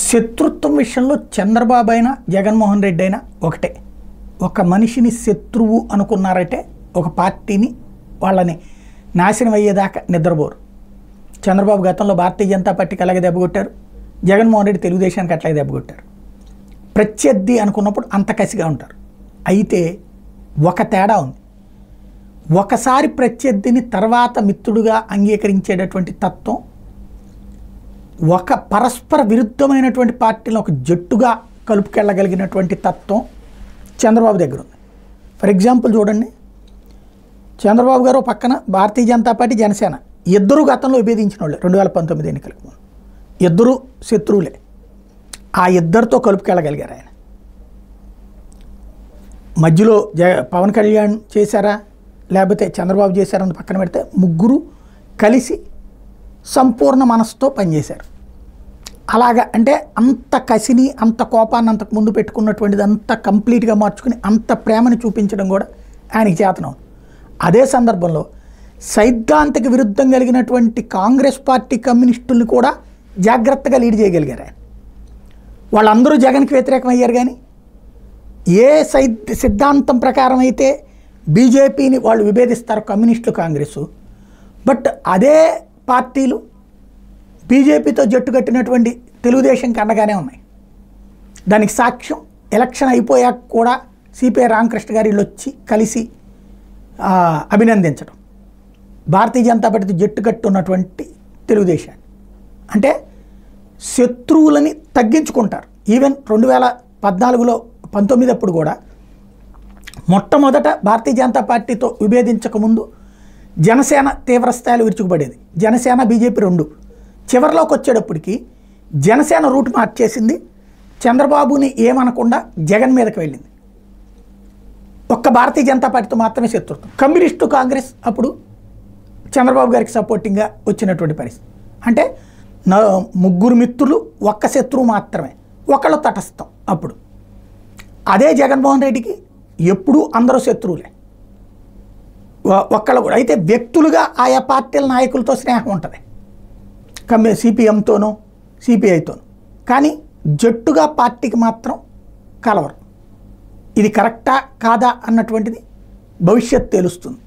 శత్రుత్వం విషయంలో చంద్రబాబు అయినా జగన్మోహన్ రెడ్డి అయినా ఒకటే. ఒక మనిషిని శత్రువు అనుకున్నారంటే ఒక పార్టీని వాళ్ళని నాశనం అయ్యేదాకా నిద్రపోరు. చంద్రబాబు గతంలో భారతీయ జనతా పార్టీకి అలాగే దెబ్బకొట్టారు, జగన్మోహన్ రెడ్డి తెలుగుదేశానికి అట్లాగే దెబ్బకొట్టారు. ప్రత్యర్థి అనుకున్నప్పుడు అంత కసిగా ఉంటారు. అయితే ఒక తేడా ఉంది. ఒకసారి ప్రత్యర్థిని తర్వాత మిత్రుడుగా అంగీకరించేటటువంటి తత్వం ఒక పరస్పర విరుద్ధమైనటువంటి పార్టీలను ఒక జట్టుగా కలుపుకెళ్ళగలిగినటువంటి తత్వం చంద్రబాబు దగ్గర ఉంది. ఫర్ ఎగ్జాంపుల్ చూడండి, చంద్రబాబు గారు పక్కన భారతీయ జనతా పార్టీ, జనసేన ఇద్దరు గతంలో విభేదించిన వాళ్ళే. 2019 ఎన్నికలకు ముందు ఇద్దరు శత్రువులే. ఆ ఇద్దరితో కలుపుకెళ్ళగలిగారు ఆయన. మధ్యలో పవన్ కళ్యాణ్ చేశారా లేకపోతే చంద్రబాబు చేశారని పక్కన పెడితే ముగ్గురు కలిసి సంపూర్ణ మనసుతో పనిచేశారు. అలాగా అంటే అంత కసిని అంత కోపాన్ని అంతకు ముందు పెట్టుకున్నటువంటిది అంతా కంప్లీట్గా మార్చుకుని అంత ప్రేమను చూపించడం కూడా ఆయనకి చేతనం. అదే సందర్భంలో సైద్ధాంతిక విరుద్ధం కలిగినటువంటి కాంగ్రెస్ పార్టీ కమ్యూనిస్టుల్ని కూడా జాగ్రత్తగా లీడ్ చేయగలిగారు ఆయన. వాళ్ళందరూ జగన్కి వ్యతిరేకం అయ్యారు, కానీ ఏ సిద్ధాంతం ప్రకారం అయితే బీజేపీని వాళ్ళు విభేదిస్తారు కమ్యూనిస్టులు, కాంగ్రెస్, బట్ అదే పార్టీలు బీజేపీతో జట్టు కట్టినటువంటి తెలుగుదేశంకి అండగానే ఉన్నాయి. దానికి సాక్ష్యం ఎలక్షన్ అయిపోయాక కూడా సిపిఐ రామకృష్ణ గారు వీళ్ళు వచ్చి కలిసి అభినందించడం. భారతీయ జనతా పార్టీతో జట్టు కట్టున్నటువంటి తెలుగుదేశాన్ని అంటే శత్రువులని తగ్గించుకుంటారు. ఈవెన్ 2014లో 19 అప్పుడు కూడా మొట్టమొదట భారతీయ జనతా పార్టీతో విభేదించకముందు జనసేన తీవ్రస్థాయిలో విరుచుకుపడేది. జనసేన బీజేపీ రెండు. చివరిలోకి వచ్చేటప్పటికి జనసేన రూట్ మార్చేసింది, చంద్రబాబుని ఏమనకుండా జగన్ మీదకి వెళ్ళింది. ఒక్క భారతీయ జనతా పార్టీతో మాత్రమే శత్రుత్వం. కమ్యూనిస్టు కాంగ్రెస్ అప్పుడు చంద్రబాబు గారికి సపోర్టింగ్గా వచ్చినటువంటి పరిస్థితి. అంటే ముగ్గురు మిత్రులు ఒక్క శత్రువు మాత్రమే, ఒకళ్ళు తటస్థం. అప్పుడు అదే జగన్మోహన్ రెడ్డికి ఎప్పుడూ అందరూ శత్రువులే, ఒక్కళ్ళు కూడా. అయితే వ్యక్తులుగా ఆయా పార్టీల నాయకులతో స్నేహం ఉంటుంది, సిపిఎంతోనూ సిపిఐతోనూ, కానీ జట్టుగా పార్టీకి మాత్రం కలవరు. ఇది కరెక్టా కాదా అన్నటువంటిది భవిష్యత్తు తెలుస్తుంది.